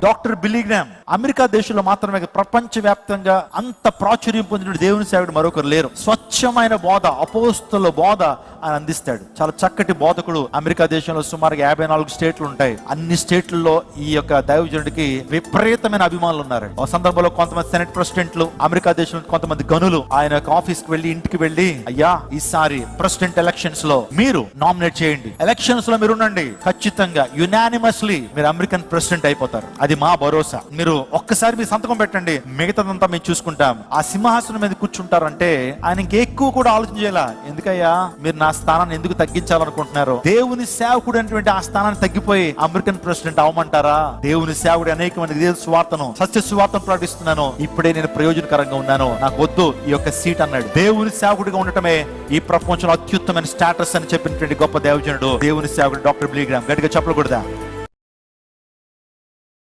Doctor Billy gram America దేశంలో మాత్రమే ప్రపంచ వ్యాప్తంగా అంత ప్రాచుర్యం పొందిన దేవుని సేవకుడు మరొకరు లేరు. స్వచ్ఛమైన బోధ, అపోస్తల బోధ ఆయన అందిస్తాడు. చాలా చక్కటి బోధకుడు. అమెరికా దేశంలో సుమారుగా 54 స్టేట్లు ఉంటాయి. అన్ని స్టేట్లలో ఈ యొక్క దైవజనుడికి విపరీతమైన అభిమానులు ఉన్నారు. ఆ సందర్భంలో కొంతమంది సెనెట్ ప్రెసిడెంట్లు, అమెరికా దేశంలో కొంతమంది గనులు ఆయన యొక్క ఆఫీస్ కి వెళ్లి, ఇంటికి వెళ్లి, అయ్యా ఈసారి ప్రెసిడెంట్ ఎలక్షన్స్ లో మీరు నామినేట్ చేయండి, ఎలక్షన్స్ లో మీరు ఉండండి, ఖచ్చితంగా యునానిమస్లీ మీరు అమెరికన్ ప్రెసిడెంట్ అయిపోతారు, అది మా భరోసా, మీరు ఒక్కసారి మీ సంతకం పెట్టండి, మిగతాదంతా మేము చూసుకుంటాం. ఆ సింహాసనం మీద కూర్చుంటారంటే ఆయన ఇంకెక్కువ కూడా ఆలోచన చేయాల. ఎందుకయ్యా మీరు నా స్థానాన్ని ఎందుకు తగ్గించాలనుకుంటున్నారు? దేవుని సేవకుడు అనేటువంటి ఆ స్థానాన్ని తగ్గిపోయి అమెరికన్ ప్రెసిడెంట్ అవమంటారా? దేవుని సేవకుడు అనేక మంది సువార్తను, సత్య సువార్తను ప్రకటిస్తున్నాను, ఇప్పుడే నేను ప్రయోజనకరంగా ఉన్నాను, నాకు వద్దు ఈ యొక్క సీట్ అన్నాడు. దేవుని సేవకుడిగా ఉండటమే ఈ ప్రపంచంలో అత్యుత్తమైన స్టేటస్ అని చెప్పినటువంటి గొప్ప దైవజనుడు దేవుని సేవకుడు డాక్టర్ బిల్లీ గ్రామ్. గట్టిగా చెప్పకూడదా?